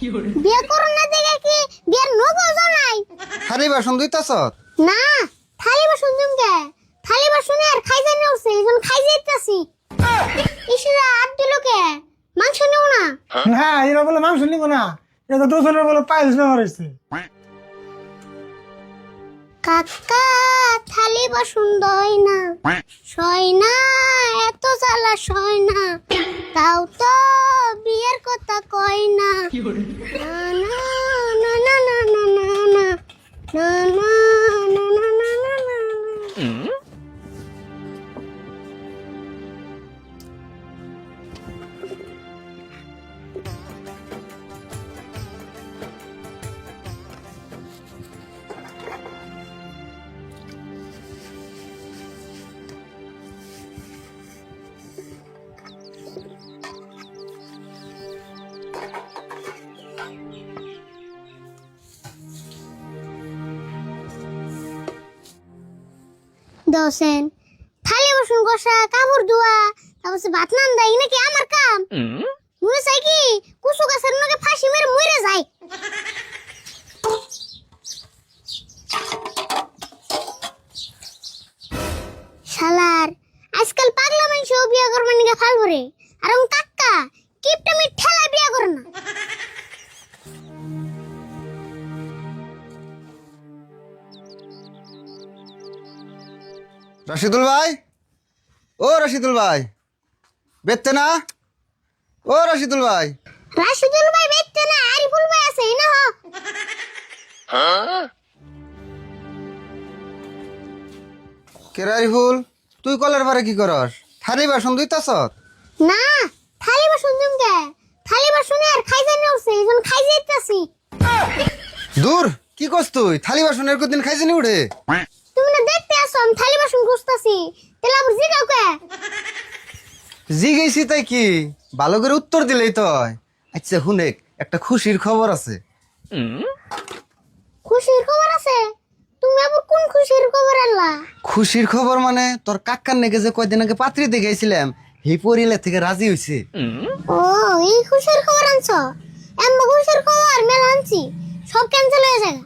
বিয়ে করুন না দেখে কি বিয়ের নগজ নাই? থালি বাসন ধুইতাছ? না, থালি বাসন দিমকে থালি বাসনে আর খাই যাই না উঠছে এখন খাই যাইতাছি। ইসরা আব্দুলকে মাংস নেও না? না এরা বলে মাংস নিব না, এটা তো দুজনের বলে পাইলস ব্যবহার হয়েছে। কাকা থালি বাসন দই না, সয় না, এত জ্বালা সয় না, তাও তো বিয়ের কথা কয় না। না না না না না না না না না না না না না না। দোসেন থালি বাসন কষা কাপড় ধোয়া তারপর ভাত রান্না দেয় নাকি আমার কাম? মনে চাই কি কুসু গাছের নাকি ফাঁসি মেরে মরে যায়। শালার আজকাল পাগলা মানুষ বিয়ে করবার নিকে ফাল ভরে, আর কাকা কিপটা মি ঠেলা বিয়ে করে না। রাশিদুল ভাই, ও রাশিদুল ভাই, বেচতে না? ও রাশিদুল ভাই, রাশিদুল ভাই বেচতে না, আরিফুল ভাই আছে না হ। কেরারি ফুল, তুই কলের পারে কি করস? থালি বাসন ধুইতাছ? না, থালি বাসন দিমকে থালি বাসনে আর খাই যাই না উঠছে এখন খাই যাইতাছি। দূর, কি করছ তুই? থালি বাসনের কদিন খাইছে নি উঠে? তুমি না দেখতে আসো আমি থালি বাসন গুছতাছি, তাহলে আবার জিগাও কে? জি গেছি তাই কি, ভালো করে উত্তর দিলেই তো হয়। আচ্ছা হুনেক, একটা খুশির খবর আছে। খুশির খবর আছে? তুমি আবার কোন খুশির খবর আনলা? খুশির খবর মানে তোর কাকার নাকি যে কয়দিন আগে পাত্রী দেখেছিলাম, এই পরিলে থেকে রাজি হইছে। ও এই খুশির খবর আনছো? এমন খুশির খবর মেলা আনছি, সব ক্যান্সেল হয়ে যায়।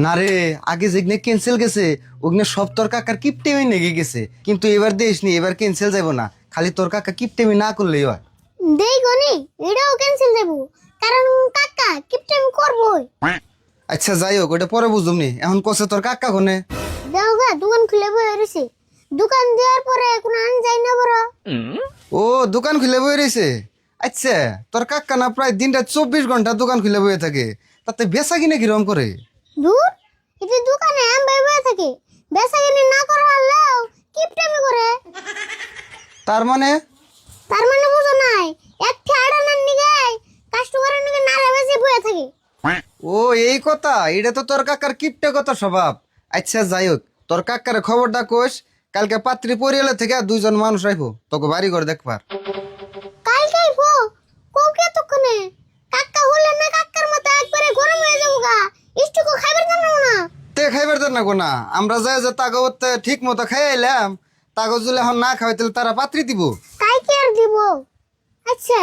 না রে, আগে যেগুলো ক্যান্সেল গেছে ওগুলো সব তোর কাকার কিপটেমি নেগে গেছে, কিন্তু এবার দেশ নি, এবার ক্যান্সেল যাবো না, খালি তোর কাকা কিপটেমি না করলেই হয়। দেই গনি এটাও ক্যান্সেল দেবো, কারণ কাকা কিপটেমি করবই। আচ্ছা যাই হোক, ওটা পরে বুঝুমনি, এখন কষে তোর কাকা কোনে? দেওগা দোকান খুলে বই রয়েছে, দোকান দেওয়ার পরে কোনো আন যায় না বড়। ও দোকান খুলে বয়ে রয়েছে? আচ্ছা, তোর কাকা না প্রায় দিনটা 24 ঘন্টা দোকান খুলে বয়ে থাকে, তাতে বেচা কিনে কিরম করে? দূর, এতে দোকানে আম বাই বই থাকে, বেচা কিনে না করা হলেও কিপটেমি করে। তার মানে? তার মানে বুঝো নাই, এক ঠেড়ানার নিগে কাস্টমারের নিগে নারে বেজে বয়ে থাকে। ও এই কথা, এটা তো তোর কাকার কিপটে কথা স্বভাব। আচ্ছা যাই হোক, তোর কাকার খবরটা কোষ, কালকে পাত্রী পরিয়ালে থেকে 2জন মানুষ রাখবো তোকে বাড়ি করে দেখবার। কালকে আইবো? কোকে তখনে কাকা হলে না কাকার মতো একবারে গরম হয়ে যাবো গা, ইষ্টুকো খাইবার জানো না। তে খাইবার দেন না গোনা, আমরা যাই যে তাগতে ঠিক মতো খাই আইলাম, তাগজ যদি এখন না খাওয়াই তাহলে তারা পাত্রী দিব। তাই কি আর দিব? আচ্ছা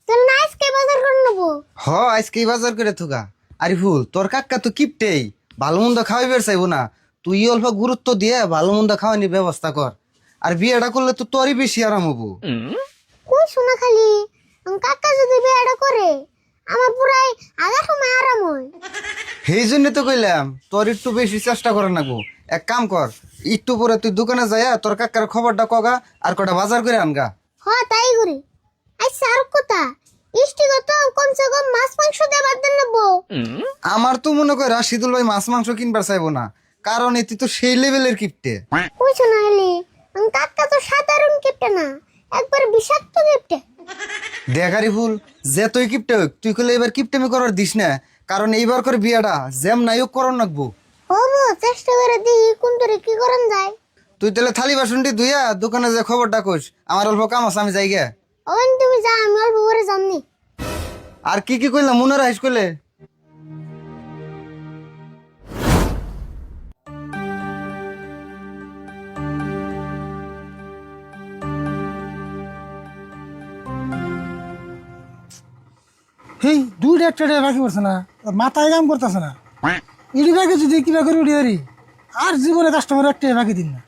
তাহলে না আজকে বাজার করে নেবো। হ আজকেই বাজার করে থুকা। আরে ফুল, তোর কাকা তো কিপটেই, ভালো মন্দ খাওয়াইবার চাইবো না, তুই অল্প গুরুত্ব দিয়ে ভালো মন্দ খাওয়ানির ব্যবস্থা কর, আর বিয়েটা করলে তো তোরই বেশি আরাম হবো। কই শোনা খালি কাকা যদি বিয়েটা করে আমার পুরাই আগা সময় আরাম হয়। সেই জন্য তো কইলাম তোর একটু বেশি চেষ্টা করে নাগবো। এক কাম কর, একটু পরে তুই দোকানে যাইয়া তোর কাকার খবরটা কগা, আর কটা বাজার করে আনগা। হ তাই করি। আচ্ছা আর কথা, ইষ্টিগত কমসে কম মাছ মাংস দিয়ে বাদ দেন নেবো। আমার তো মনে কর রাশিদুল ভাই মাছ মাংস কিনবার চাইবো না, কারণ এটি তো সেই লেভেলের কিপটে। কই শোনা খালি কাকা তো সাধারণ কিপটে না, একবার বিষাক্ত কিপটে। দেখারি ফুল, যে তুই কিপটে হোক, তুই কইলে এবার কিপটেমি করার দিস না, কারণ এইবার করে বিয়াটা জ্যাম নাইও করন নাকবো। হবো চেষ্টা করে দিই কোন তোরে কি করন যায়। তুই তাহলে থালি বাসনটি ধুইয়া দোকানে যে খবরটা কইস, আমার অল্প কাম আছে, আমি যাই গে। ওন তুমি যা আমি অল্প করে জানি। আর কি কি কইলাম মনে রাখিস কইলে। এই দুইটা একটা বাকি করছে না, ওর মাথায় কাম করতেছে না। ইডি বাকি যদি কিবা করে উঠি আরি, আর জীবনে কাস্টমার একটা বাকি দিন না।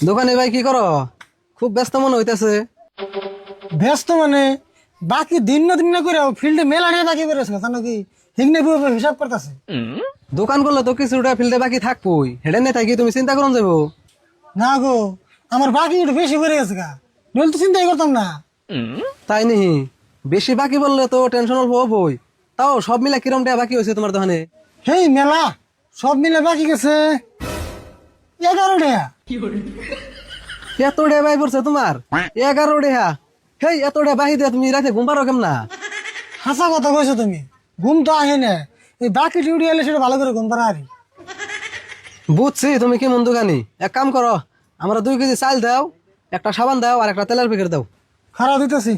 দোকানে ভাই কি করো? খুব ব্যস্ত মনে হইতেছে। ব্যস্ত মানে বাকি দিন না করে ফিল্ডে মেলা নিয়ে বাকি বেরোছে জানো কি, হিগনে হিসাব করতেছে। দোকান করলে তো কিছুটা ফিল্ডে বাকি থাকবই, হেডে নেই থাকি তুমি চিন্তা করুন যাবো। না গো, আমার বাকি একটু বেশি করে গেছে গা, নইলে তো চিন্তাই করতাম না। তাই নি? বেশি বাকি বললে তো টেনশন অল্প হবই। তাও সব মিলে কিরম টাকা বাকি হয়েছে তোমার দোকানে? হেই মেলা সব মিলে বাকি গেছে 11 টাকা। এত টাকা বাই পড়ছে তোমার? 11 টাকা? হেই এত টাকা বাহি দিয়ে তুমি রাতে ঘুম পারো কেমন? হাসা কথা কইছো তুমি, ঘুম তো আহে না। এই বাকি ডিউটি এলে সেটা ভালো করে ঘুম পারা আরি। বুঝছি তুমি কি মন দোকানি। এক কাম করো, আমরা 2 কেজি চাল দাও, একটা সাবান দাও আর একটা তেলের প্যাকেট দাও। খারাপ দিতেছি।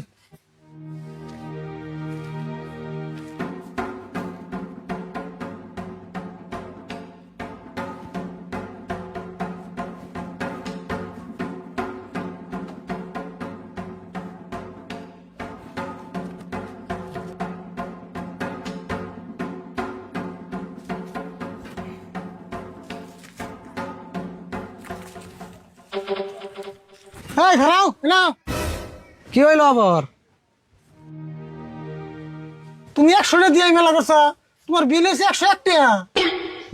এই খারাও না, কি হইলো আবার? তুমি 100 টাকা দিয়ে মেলা করছো, তোমার বিল হয়েছে 101 টাকা।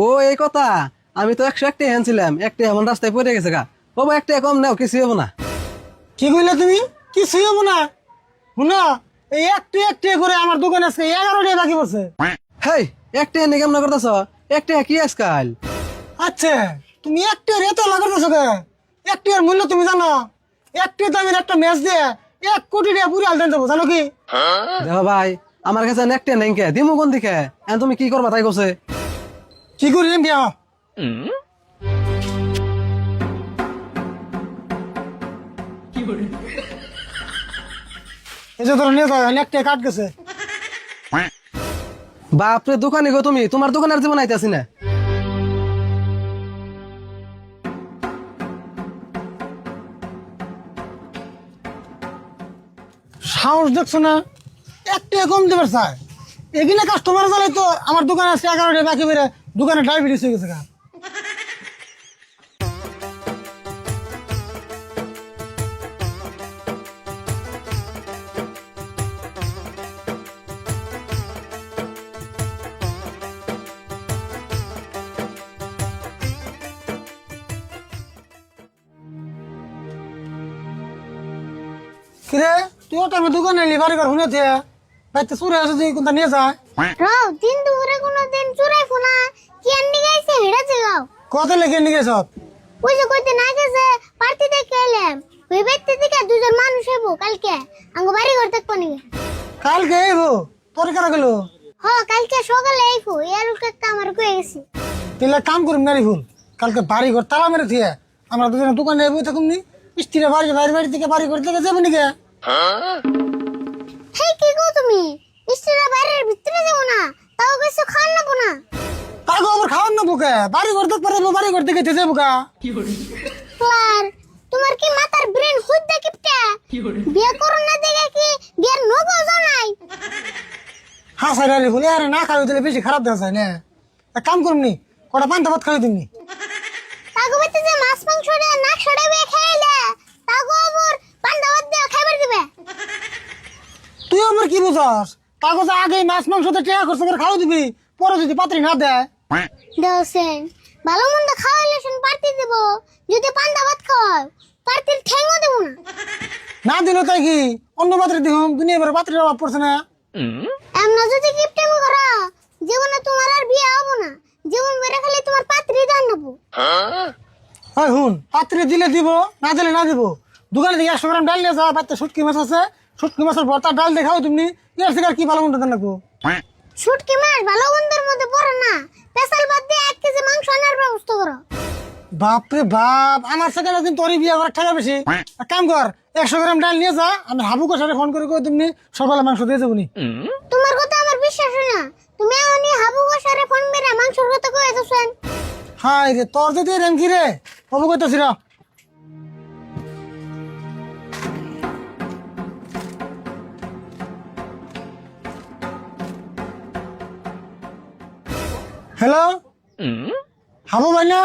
ও এই কথা, আমি তো 101 টাকা আনছিলাম, 1 টাকা আমার রাস্তায় পড়ে গেছে গা। ও 1 টাকা কম নাও, কিছু হবো না। কি কইলে তুমি? কিছুই হবো না? শুনো, এই একটু করে আমার দোকানে আজকে 11 টাকা বাকি পড়ছে। হেই 1 টাকা নিয়ে কেমন করতেছ? 1 টাকা কি আজকাল? আচ্ছা, তুমি একটু এত লাগাতেছো কে? একটু এর মূল্য তুমি জানো? একটু দামের একটা ম্যাচ দিয়ে 1 কোটি টাকা পুরো আলদান দেবো, জানো কি? দেখো ভাই, আমার কাছে 1 টাকা নেই কে দিমু কোন দিকে? এখন তুমি কি করবা তাই কছে? কি করি বিয়া? এই যে ধরো নিয়ে যাও, একটা কাট গেছে। বাপরে দোকানে গো তুমি, তোমার দোকানে আর জীবন আইতাছি না। সাহস দেখছো না? একটা কম দেবার চাই, এখানে কাস্টমার জ্বালাই তো আমার দোকানে আছে 11 টাকা বাকি বেড়ে দোকানে ডায়াবেটিস হয়ে গেছে গা। কিরে তুই তো আমার দোকানে এলি বাড়ি ঘর শুনে দিয়ে বাইতে চুরে আছে তুই কোনটা নিয়ে যায়। রাও দিন দুপুরে কোনো দিন চুরাই ফোনা কি আন্ডি গাইছে হেড়া জাগাও। কত লেগে নিয়ে গেছ? ওই যে কইতে না গেছে পার্টি দেখে এলাম, ওই ব্যক্তি থেকে 2 জন মানুষ হইব কালকে আঙ্গ বাড়ি ঘর থাকবো নি। কালকে এবো তোর কারা গেল? কালকে সকালে আইবো, এর একটা আমার কয়ে গেছি। তাহলে কাম করুন নারী ভুল, কালকে বাড়ি ঘর তালা মেরে দিয়ে আমরা দুজনে দোকানে এবো থাকুন নি, স্ত্রীরা বাড়ি থেকে বাড়ি ঘর থেকে যাবো নিকে। হেই কি গো তুমি, স্ত্রীরা বাইরের ভিতরে যাবো না, তাও কিছু খাওয়ান নেবো না? তাকে আবার খাওয়ান না বুকে, বাড়ি ঘর থেকে পারবো বাড়ি ঘর থেকে যেতে বুকা। ক্লার, তোমার কি মাথার ব্রেন হুদ্দা কিপটা? বিয়ে করো না দেখে কি বিয়ের নগো জানাই? হ্যাঁ সাইডারি বলে আরে না খাওয়া দিলে বেশি খারাপ দেখা যায় না। এক কাম করুন নি, কটা পান্তা ভাত খাওয়াই দিমনি। তাগো বেতে যে মাছ মাংস রে নাক সড়াবে খাইলে, তাগো আবার পান্তা ভাত দিয়ে খাইবার দিবে। তুই আমার কি বুঝাস? কাগজে আগে মাছ মাংসতে টেকা খরচ করে খাওয়া দিবি, পরে যদি পাত্রী না দেয়। দেওসেন ভালো মন্দ খাওয়াইলে শুন পার্টি দেব, যদি পান্তা ভাত খাওয়াও পার্টির ঠেঙ্গও দেব না। না দিল তাই কি অন্য পাত্রে দিহুম, দুনিয়া ভরে পাত্রের অভাব পড়ছে না। এমন যদি কিপটেমি করো জীবনে তোমার আর বিয়ে হবো না, জীবন বেড়ে খালি তোমার পাত্রী দান নেবো। হয় হুন, পাত্রে দিলে দিব, না দিলে না দিব। দোকানে থেকে 100 গ্রাম ডাল নিয়ে যা, বাচ্চা শুটকি মাছ আছে, শুটকি মাছের ভর্তা ডাল দেখাও তুমি, এর থেকে আর কি ভালো মন্দ দেন রাখবো। শুটকি মাছ ভালো মন্দের মধ্যে পড়ে না, পেশাল বাদ দিয়ে 1 কেজি মাংস আনার ব্যবস্থা করো। বাপরে বাপ, আমার সেখানে কিন্তু তোরই বিয়ে করার টাকা বেশি। এক কাম কর, 100 গ্রাম ডাল নিয়ে যা, আমি হাবুকের সাথে ফোন করে তুমি সকালে মাংস দিয়ে যাবো নি। তোমার কথা আমার বিশ্বাস হয় না, তুমি এমনি হাবু বসারে ফোন মেরে মাংসর কথা কয়ে দিছেন। হাই রে তোর যদি এরম কি রে হবো কইতাছি রা হ্যালো হাবু ভাই না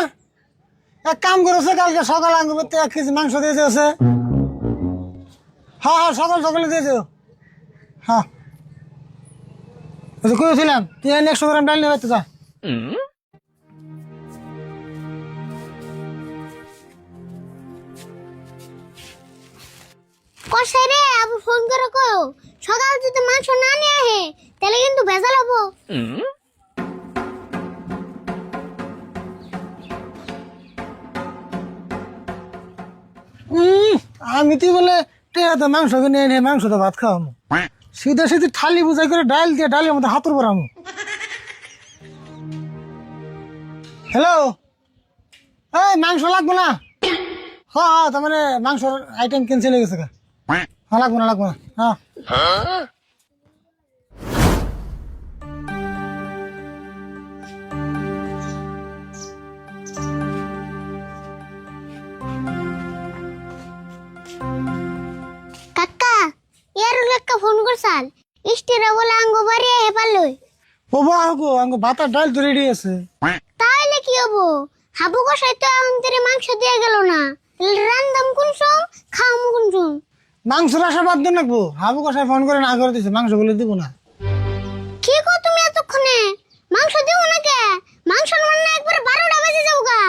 এক কাম করেছে কালকে সকালে আঙ্গুরতে 1 কেজি মাংস দিয়ে দিয়েছে হ্যাঁ হ্যাঁ সকালে দিয়ে দিও হ্যাঁ কইছিলাম তুই 100 গ্রাম ডাল নিয়ে যা কষাই রে আবু ফোন করে কও সকাল যদি মাংস না নিয়ে আহে তাহলে কিন্তু ভেজাল হবো। আমি তুই বলে টেহাতে মাংস কিনে এনে মাংস তো ভাত খাওয়ামো সিধা সিধি থালি বুঝাই করে ডাল দিয়ে ডালের মধ্যে হাতুর পরামো। হ্যালো এই মাংস লাগবো না হ্যাঁ হ্যাঁ তার মানে মাংসর আইটেম ক্যান্সেল হয়ে গেছে হ্যাঁ লাগবো না হ্যাঁ কাকা ইয়ার লেখা ফোন করছাল ইস্টিরা বলে আঙ্গ বাড়ি আহে পারলই ও বাগো আঙ্গ ভাতার ডাল তো রেডি আছে তাইলে কি হবো হাবু কষাই তো আমাদের মাংস দিয়ে গেল না রান্দাম কুনসুম খাওয়ামু কুনসুম মাংসের আশা বাদ দেন রাখবো হাবু কষায় ফোন করে না করে দিছে মাংস বলে দিব না কি কো তুমি এতক্ষণে মাংস দিও না কে মাংস রান্না একবার 12টা বাজে যাওগা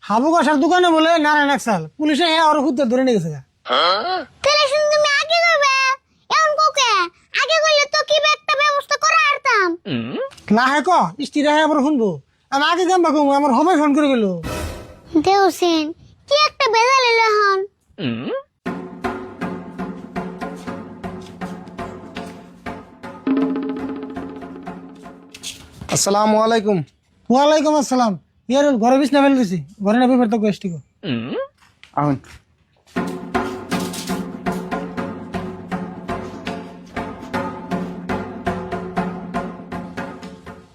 হাবু কষার দোকানে বলে নারায়ণ একসাল পুলিশে হ্যাঁ ওর খুঁজতে ধরে নিয়ে গেছে তাহলে শুন তুমি আগে যাবে এমন কোকে আগে গেলে তো কি একটা ব্যবস্থা করে আরতাম না হ্যাঁ ক স্ত্রীরা হ্যাঁ আবার শুনবো আমি আগে যাম বাকু আমার হবাই ফোন করে গেল দেওসেন কি একটা বেজাল এলো হন আসসালামু আলাইকুম। ওয়ালাইকুম আসসালাম ইয়ার ঘরে বিছনা ফেলে দিছি ঘরে না পেপার তো গোষ্ঠী গো আহুন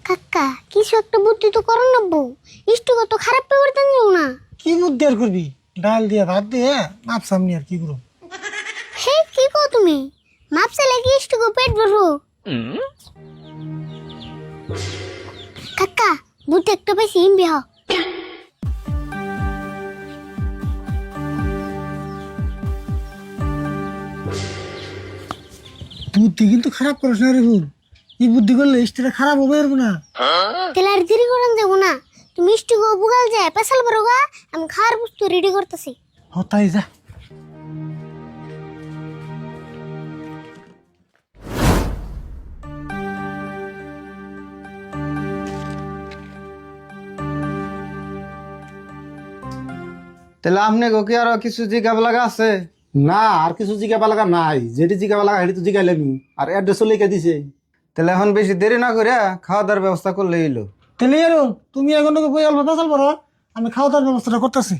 কাকা কিছু একটা বুদ্ধি তো করন নাবো ইষ্টু কত খারাপ পরিবর্তন নিও না কি বুদ্ধি আর করবি ডাল দিয়ে ভাত দিয়ে মাপ সামনে আর কি করব হে কি কো তুমি মাপসে লাগি ইষ্টু কো পেট ভরো কাকা বুদ্ধি একটা পাইছি ইমবি হ বুদ্ধি কিন্তু খারাপ করিস না রে ভুল এই বুদ্ধি করলে স্ত্রীরা খারাপ হবে আর না তেলার দেরি করন যাবো না তুমি ইষ্টু কো বুগাল যায় পেছাল বড়গা আমি খাওয়ার বস্তু রেডি করতেছি হতাই যা তাহলে আপনি গো কি আরো কিছু জিজ্ঞাসা লাগা আছে? না আর কিছু জিজ্ঞাবা লাগা নাই যেটি জিজ্ঞাবা লাগা সেটি তো জিজ্ঞাইলামি আর অ্যাড্রেসও লিখে দিছে। তাহলে এখন বেশি দেরি না করে খাওয়া দাওয়ার ব্যবস্থা করলে এলো। তাহলে আর তুমি এখন বই অল্প পেছাল পড়ো আমি খাওয়া দাওয়ার ব্যবস্থাটা করতেছি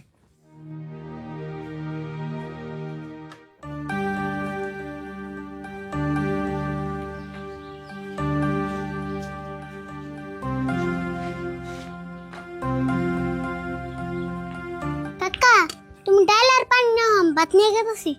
কাকা তুমি ডাল আর পানি নাও আমি ভাত নিয়ে গেছি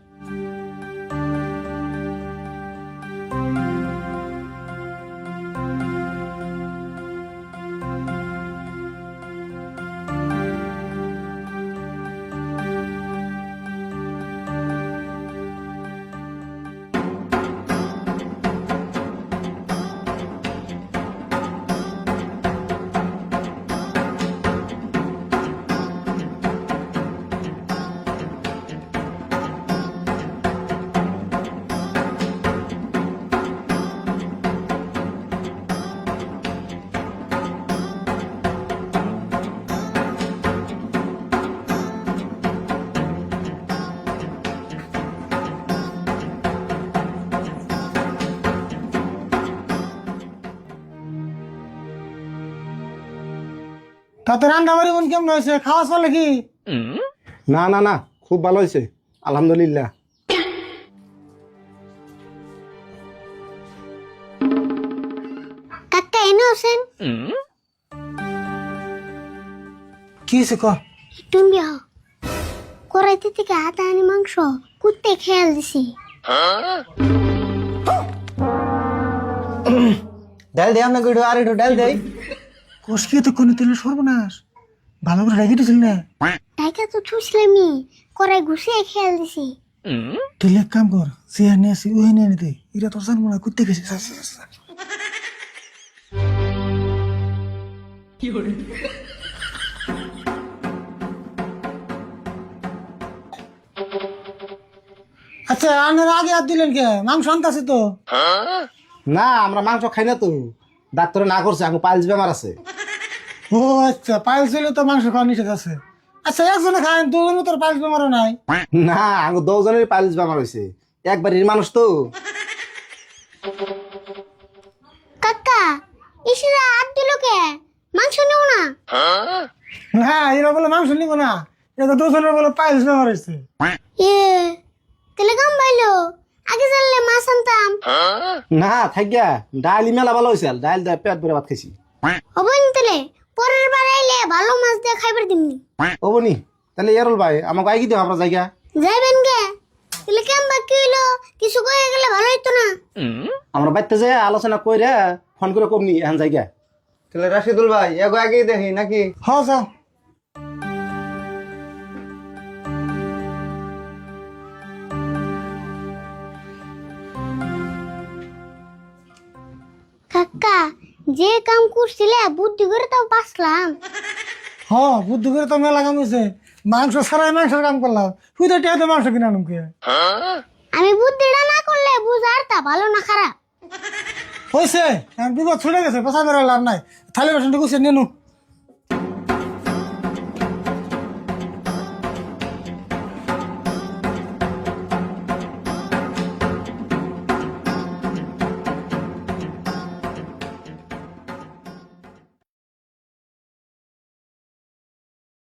তাতে রান্না বাড়ি মন কেমন হয়েছে খাওয়া চলে কি না না না খুব ভালো হয়েছে আলহামদুলিল্লাহ। কাকা এনে হোসেন কি হয়েছে ক? তুমি কড়াইতে থেকে আটা আনি মাংস কুত্তে খেয়াল দিছি। ডাল দে আপনাকে আর একটু ডাল দেয়। কষকিয়ে তো কোনো তেলের সর্বনাশ, ভালো করে রেখে দিয়েছিল না। টাকা তো থুসলামি, কড়াই ঘুষিয়ে খেয়াল দিছি। তুই এক কাম কর, চেয়ার নিয়ে আসি ওই নিয়ে নিতে, এরা তোর জানবো না করতে গেছে। আচ্ছা আনার আগে আর দিলেন কে? মাংস আনতাছে তো। না আমরা মাংস খাই না তো, ডাক্তারে না করছে আমার পাইলস বেমার আছে। ও আচ্ছা, পাইলস হইলে তো মাংস খাওয়া নিষেধ আছে। আচ্ছা একজনে খান, দুজনে তোর পাইলস বেমারও নাই। না আমার 10 জনের পাইলস বেমার হয়েছে, একবারের মানুষ তো। কাকা ইসরা হাত দিল কে? মাংস নেও না? না এরা বলে মাংস নিব না, এটা দুজনের বলে পাইলস বেমার হয়েছে। এ তাহলে কাম পাইলো, আগে জানলে মাছ আনতাম। না থাকিয়া ডাইল মেলা ভালো হয়েছে, ডাইল দিয়ে পেট ভরে ভাত খাইছি। হবেন তাহলে পরের বার আইলে ভালো মাছ দিয়ে খাইবার দিমনি। ওবনি তাহলে এরল ভাই আমাকে আগে দিও আমরা জায়গা যাইবেন গে? তাহলে কেম বাকি হইলো, কিছু কয়ে গেলে ভালো হইতো না? আমরা বাইতে যে আলোচনা কইরা ফোন করে কমনি এখন জায়গা। তাহলে রাশিদুল ভাই এগো আগেই দেখি নাকি? হ যাও। কাকা যে কাম করছিলে বুদ্ধি করে তাও বাঁচলাম। হ বুদ্ধি করে তো মেলা কাম হয়েছে, মাংস ছাড়াই মাংসের কাম করলাম, তুই তো টিয়াতে মাংস কিনা নুকে। আমি বুদ্ধিটা না করলে বুঝার তা ভালো না খারাপ। হয়েছে বিপদ ছুটে গেছে, পেশা বেরো লাভ নাই, থালি বাসনটা গুছিয়ে নিয়ে নু।